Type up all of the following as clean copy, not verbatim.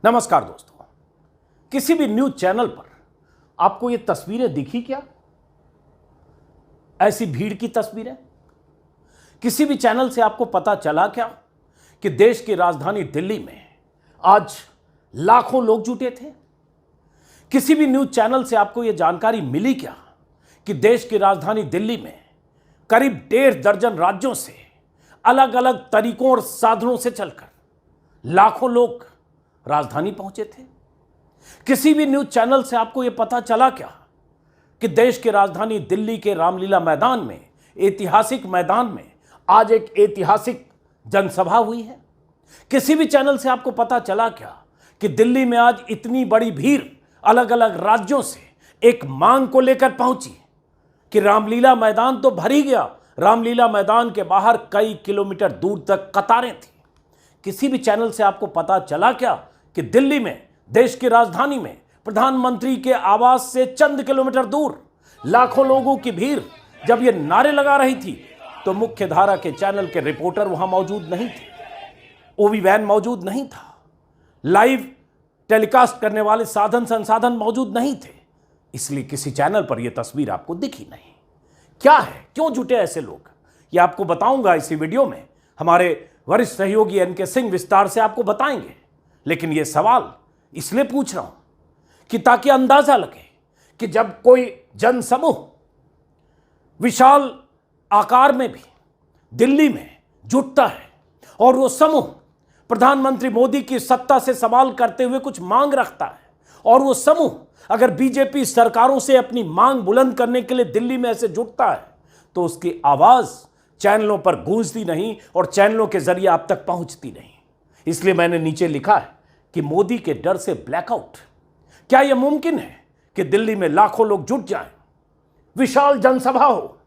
नमस्कार दोस्तों, किसी भी न्यूज चैनल पर आपको ये तस्वीरें दिखी क्या? ऐसी भीड़ की तस्वीरें किसी भी चैनल से आपको पता चला क्या कि देश की राजधानी दिल्ली में आज लाखों लोग जुटे थे? किसी भी न्यूज चैनल से आपको यह जानकारी मिली क्या कि देश की राजधानी दिल्ली में करीब 1.5 दर्जन राज्यों से अलग अलग तरीकों और साधनों से चलकर लाखों लोग राजधानी पहुंचे थे? किसी भी न्यूज चैनल से आपको यह पता चला क्या कि देश की राजधानी दिल्ली के रामलीला मैदान में, ऐतिहासिक मैदान में आज एक ऐतिहासिक जनसभा हुई है? किसी भी चैनल से आपको पता चला क्या कि दिल्ली में आज इतनी बड़ी भीड़ अलग अलग राज्यों से एक मांग को लेकर पहुंची कि रामलीला मैदान तो भर ही गया, रामलीला मैदान के बाहर कई किलोमीटर दूर तक कतारें थी? किसी भी चैनल से आपको पता चला क्या कि दिल्ली में, देश की राजधानी में, प्रधानमंत्री के आवास से चंद किलोमीटर दूर लाखों लोगों की भीड़ जब ये नारे लगा रही थी तो मुख्य धारा के चैनल के रिपोर्टर वहां मौजूद नहीं थे, ओवी वैन मौजूद नहीं था, लाइव टेलीकास्ट करने वाले साधन संसाधन मौजूद नहीं थे, इसलिए किसी चैनल पर यह तस्वीर आपको दिखी नहीं। क्या है, क्यों जुटे ऐसे लोग, ये आपको बताऊंगा इसी वीडियो में। हमारे वरिष्ठ सहयोगी एनके सिंह विस्तार से आपको बताएंगे, लेकिन यह सवाल इसलिए पूछ रहा हूं कि ताकि अंदाजा लगे कि जब कोई जनसमूह विशाल आकार में भी दिल्ली में जुटता है और वो समूह प्रधानमंत्री मोदी की सत्ता से सवाल करते हुए कुछ मांग रखता है और वो समूह अगर बीजेपी सरकारों से अपनी मांग बुलंद करने के लिए दिल्ली में ऐसे जुटता है तो उसकी आवाज चैनलों पर गूंजती नहीं और चैनलों के जरिए आप तक पहुंचती नहीं। इसलिए मैंने नीचे लिखा है कि मोदी के डर से ब्लैकआउट। क्या यह मुमकिन है कि दिल्ली में लाखों लोग जुट जाएं, विशाल जनसभा हो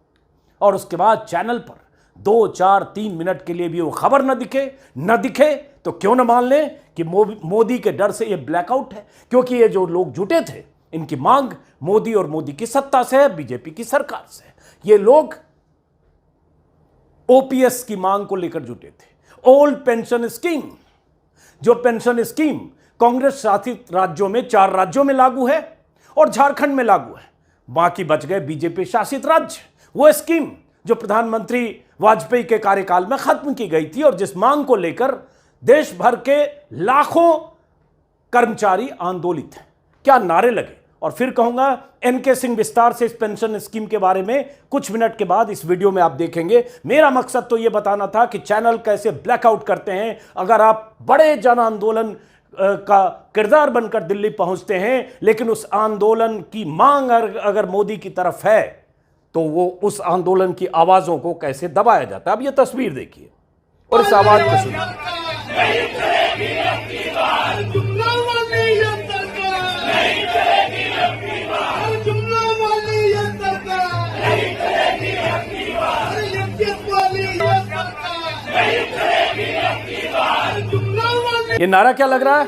और उसके बाद चैनल पर 2, 4, 3 मिनट के लिए भी वो खबर न दिखे तो क्यों न मान लें कि मोदी के डर से यह ब्लैकआउट है, क्योंकि ये जो लोग जुटे थे इनकी मांग मोदी और मोदी की सत्ता से है, बीजेपी की सरकार से। ये लोग ओपीएस की मांग को लेकर जुटे थे, ओल्ड पेंशन स्कीम, जो पेंशन स्कीम कांग्रेस शासित राज्यों में 4 राज्यों में लागू है और झारखंड में लागू है, बाकी बच गए बीजेपी शासित राज्य। वो स्कीम जो प्रधानमंत्री वाजपेयी के कार्यकाल में खत्म की गई थी और जिस मांग को लेकर देश भर के लाखों कर्मचारी आंदोलित हैं। क्या नारे लगे, और फिर कहूंगा एनके सिंह विस्तार से इस पेंशन स्कीम के बारे में कुछ मिनट के बाद इस वीडियो में आप देखेंगे। मेरा मकसद तो यह बताना था कि चैनल कैसे ब्लैकआउट करते हैं अगर आप बड़े जन आंदोलन का किरदार बनकर दिल्ली पहुंचते हैं, लेकिन उस आंदोलन की मांग अगर मोदी की तरफ है तो वो उस आंदोलन की आवाजों को कैसे दबाया जाता है। अब ये तस्वीर देखिए और इस आवाज को सुनिए। ये नारा क्या लग रहा है?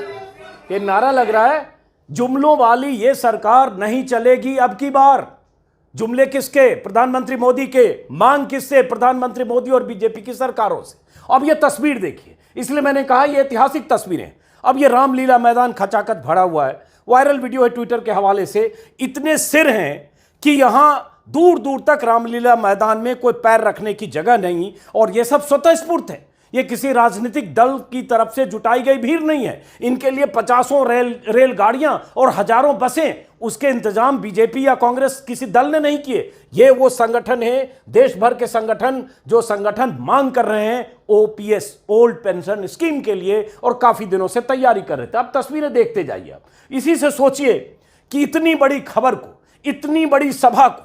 ये नारा लग रहा है जुमलों वाली ये सरकार नहीं चलेगी अब की बार। जुमले किसके? प्रधानमंत्री मोदी के। मांग किससे? प्रधानमंत्री मोदी और बीजेपी की सरकारों से। अब ये तस्वीर देखिए, इसलिए मैंने कहा ये ऐतिहासिक तस्वीरें। अब ये रामलीला मैदान खचाखच भरा हुआ है, वायरल वीडियो है ट्विटर के हवाले से। इतने सिर हैं कि यहां दूर दूर तक रामलीला मैदान में कोई पैर रखने की जगह नहीं, और यह सब स्वतःस्फूर्त है। ये किसी राजनीतिक दल की तरफ से जुटाई गई भीड़ नहीं है। इनके लिए 50 रेलगाड़ियां और हजारों बसें, उसके इंतजाम बीजेपी या कांग्रेस किसी दल ने नहीं किए। ये वो संगठन है, देश भर के संगठन, जो संगठन मांग कर रहे हैं ओपीएस, ओल्ड पेंशन स्कीम के लिए, और काफी दिनों से तैयारी कर रहे थे। अब तस्वीरें देखते जाइए। आप इसी से सोचिए कि इतनी बड़ी खबर को, इतनी बड़ी सभा को,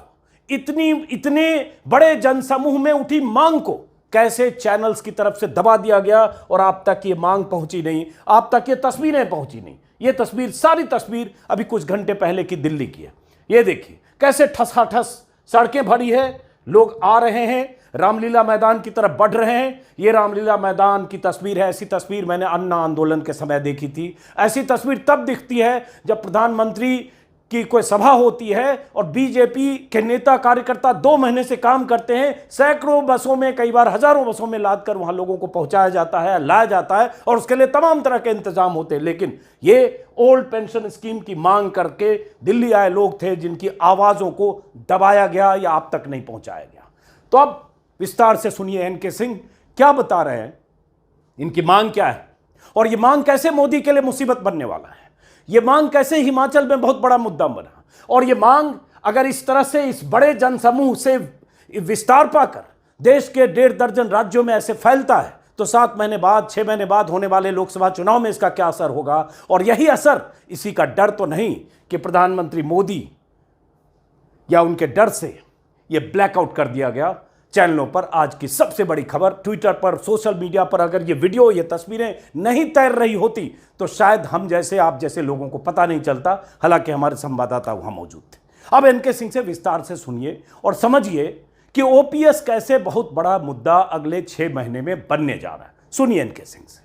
इतने बड़े जनसमूह में उठी मांग को कैसे चैनल्स की तरफ से दबा दिया गया और आप तक ये मांग पहुंची नहीं, आप तक ये तस्वीरें पहुंची नहीं। ये तस्वीर, सारी तस्वीर अभी कुछ घंटे पहले की दिल्ली की है। ये देखिए कैसे ठसाठस सड़कें भरी है, लोग आ रहे हैं, रामलीला मैदान की तरफ बढ़ रहे हैं। ये रामलीला मैदान की तस्वीर है। ऐसी तस्वीर मैंने अन्ना आंदोलन के समय देखी थी। ऐसी तस्वीर तब दिखती है जब प्रधानमंत्री कि कोई सभा होती है और बीजेपी के नेता कार्यकर्ता 2 महीने से काम करते हैं, सैकड़ों बसों में, कई बार हजारों बसों में लाद कर वहां लोगों को पहुंचाया जाता है, लाया जाता है और उसके लिए तमाम तरह के इंतजाम होते हैं। लेकिन ये ओल्ड पेंशन स्कीम की मांग करके दिल्ली आए लोग थे जिनकी आवाजों को दबाया गया या आप तक नहीं पहुंचाया गया। तो अब विस्तार से सुनिए एनके सिंह क्या बता रहे हैं, इनकी मांग क्या है और यह मांग कैसे मोदी के लिए मुसीबत बनने वाला है, यह मांग कैसे हिमाचल में बहुत बड़ा मुद्दा बना, और यह मांग अगर इस तरह से इस बड़े जनसमूह से विस्तार पाकर देश के 1.5 दर्जन राज्यों में ऐसे फैलता है तो 7 महीने बाद, 6 महीने बाद होने वाले लोकसभा चुनाव में इसका क्या असर होगा। और यही असर, इसी का डर तो नहीं कि प्रधानमंत्री मोदी या उनके डर से यह ब्लैकआउट कर दिया गया चैनलों पर। आज की सबसे बड़ी खबर, ट्विटर पर, सोशल मीडिया पर अगर ये वीडियो, ये तस्वीरें नहीं तैर रही होती तो शायद हम जैसे, आप जैसे लोगों को पता नहीं चलता, हालांकि हमारे संवाददाता वहां मौजूद थे। अब एनके सिंह से विस्तार से सुनिए और समझिए कि ओपीएस कैसे बहुत बड़ा मुद्दा अगले 6 महीने में बनने जा रहा है। सुनिए एनके सिंह से।